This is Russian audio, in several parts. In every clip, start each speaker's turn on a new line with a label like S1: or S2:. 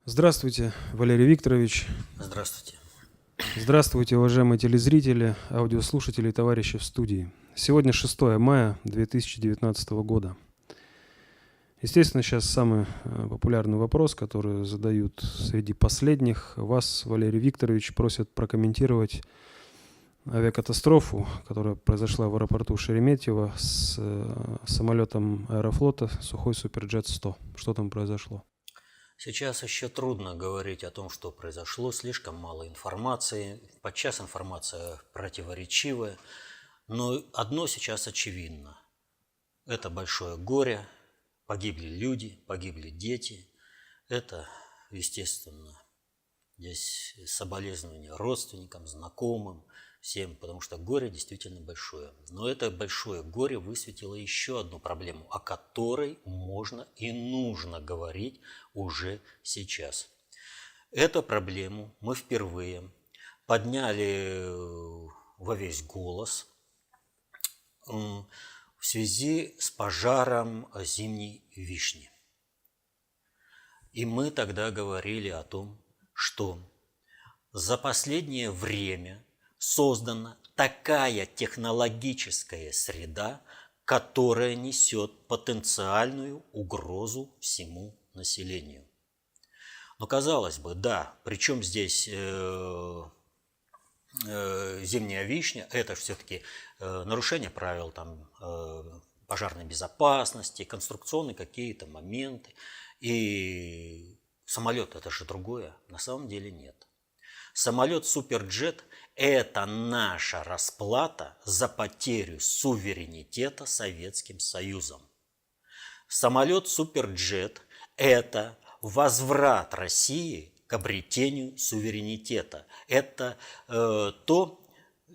S1: Здравствуйте, Валерий Викторович.
S2: Здравствуйте.
S1: Здравствуйте, уважаемые телезрители, аудиослушатели и товарищи в студии. Сегодня 6 мая 2019 года. Естественно, сейчас самый популярный вопрос, который задают среди последних. Вас, Валерий Викторович, просят прокомментировать авиакатастрофу, которая произошла в аэропорту Шереметьево с самолетом Аэрофлота Сухой Суперджет-100. Что там произошло?
S2: Сейчас еще трудно говорить о том, что произошло, слишком мало информации, подчас информация противоречивая, но одно сейчас очевидно. Это большое горе, погибли люди, погибли дети. Это, естественно, здесь соболезнования родственникам, знакомым, всем, потому что горе действительно большое. Но это большое горе высветило еще одну проблему, о которой можно и нужно говорить уже сейчас. Эту проблему мы впервые подняли во весь голос в связи с пожаром зимней вишни. И мы тогда говорили о том, что за последнее время создана такая технологическая среда, которая несет потенциальную угрозу всему населению. Но казалось бы, да, причем здесь зимняя вишня, это все-таки нарушение правил там, пожарной безопасности, конструкционные какие-то моменты. И самолет это же другое, на самом деле нет. Самолет Суперджет – это наша расплата за потерю суверенитета Советским Союзом. Самолет Суперджет – это возврат России к обретению суверенитета. Это то,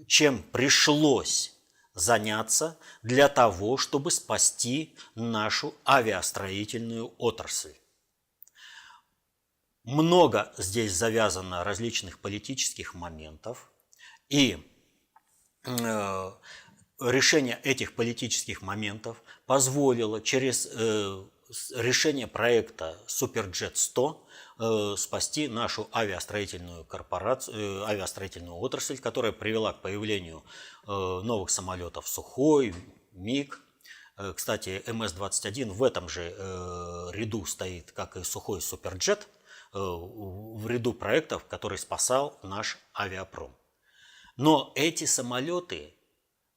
S2: чем пришлось заняться для того, чтобы спасти нашу авиастроительную отрасль. Много здесь завязано различных политических моментов, и решение этих политических моментов позволило через решение проекта Суперджет-100 спасти нашу авиастроительную корпорацию, авиастроительную отрасль, которая привела к появлению новых самолетов Сухой, МиГ. Кстати, МС-21 в этом же ряду стоит, как и Сухой Суперджет, в ряду проектов, который спасал наш авиапром. Но эти самолеты,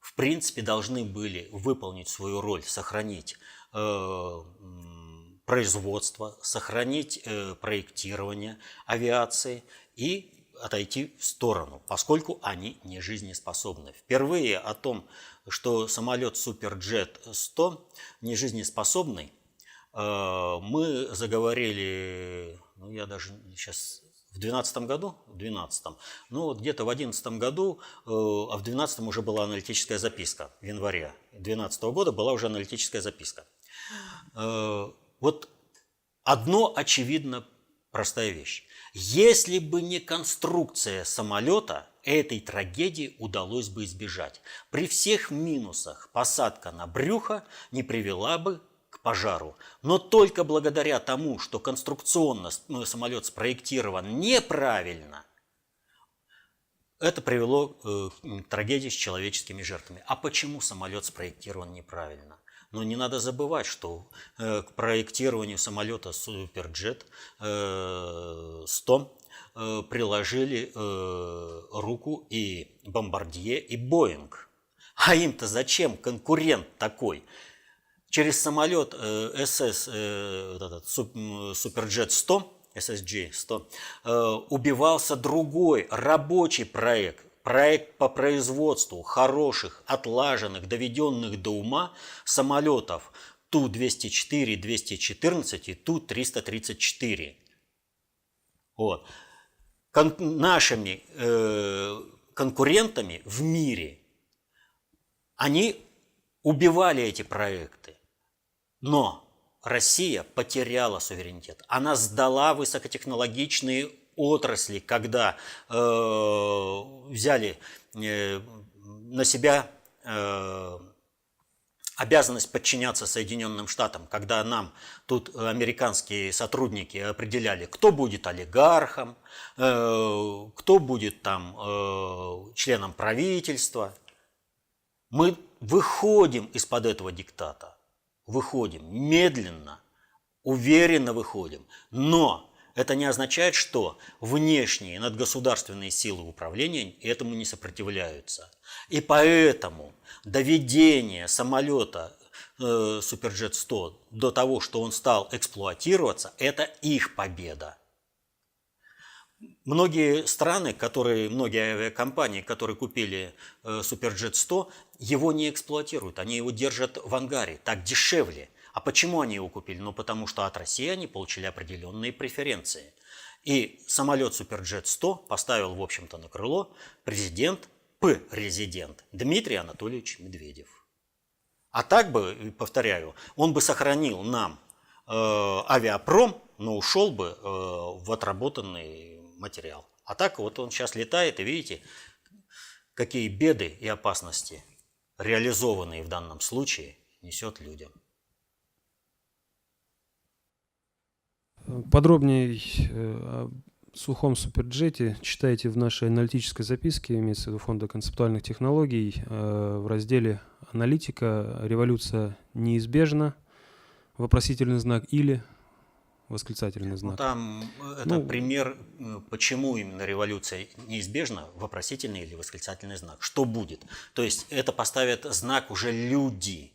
S2: в принципе, должны были выполнить свою роль, сохранить производство, сохранить проектирование авиации и отойти в сторону, поскольку они не жизнеспособны. Впервые о том, что самолет Суперджет-100 не жизнеспособный, мы заговорили, я даже сейчас в 2012 году, вот где-то в 2011 году, а в 2012 уже была аналитическая записка, в январе 2012 года была уже аналитическая записка. Вот одно очевидно простая вещь. Если бы не конструкция самолета, этой трагедии удалось бы избежать. При всех минусах посадка на брюхо не привела бы к пожару. Но только благодаря тому, что конструкционно самолет спроектирован неправильно, это привело к трагедии с человеческими жертвами. А почему самолет спроектирован неправильно? Но не надо забывать, что к проектированию самолета Суперджет 100 приложили руку и Бомбардье, и Боинг. А им-то зачем конкурент такой? Через самолет Суперджет 100, SSG-100, убивался другой рабочий проект. Проект по производству хороших, отлаженных, доведенных до ума самолетов Ту-204, 214 и Ту-334. Вот. Нашими конкурентами в мире они убивали эти проекты. Но Россия потеряла суверенитет. Она сдала высокотехнологичные отрасли, когда взяли на себя обязанность подчиняться Соединенным Штатам, когда нам тут американские сотрудники определяли, кто будет олигархом, кто будет там членом правительства. Мы выходим из-под этого диктата, выходим медленно, уверенно выходим, но это не означает, что внешние надгосударственные силы управления этому не сопротивляются. И поэтому доведение самолета Суперджет-100 до того, что он стал эксплуатироваться, это их победа. Многие страны, многие авиакомпании, которые купили Суперджет-100, его не эксплуатируют, они его держат в ангаре, так дешевле. А почему они его купили? Ну, потому что от России они получили определенные преференции. И самолет Суперджет-100 поставил, в общем-то, на крыло президент Дмитрий Анатольевич Медведев. А так бы, повторяю, он бы сохранил нам авиапром, но ушел бы в отработанный материал. А так вот он сейчас летает, и видите, какие беды и опасности, реализованные в данном случае, несет людям.
S1: Подробнее о сухом суперджете читайте в нашей аналитической записке, имеется в виду Фонда концептуальных технологий, в разделе «Аналитика. Революция неизбежна», вопросительный знак или восклицательный знак.
S2: Ну, там это пример, почему именно революция неизбежна, вопросительный или восклицательный знак. Что будет? То есть это поставят знак уже люди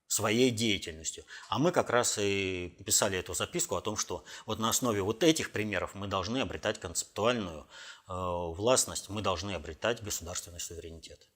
S2: своей деятельностью. А мы как раз и писали эту записку о том, что вот на основе вот этих примеров мы должны обретать концептуальную властность, мы должны обретать государственный суверенитет.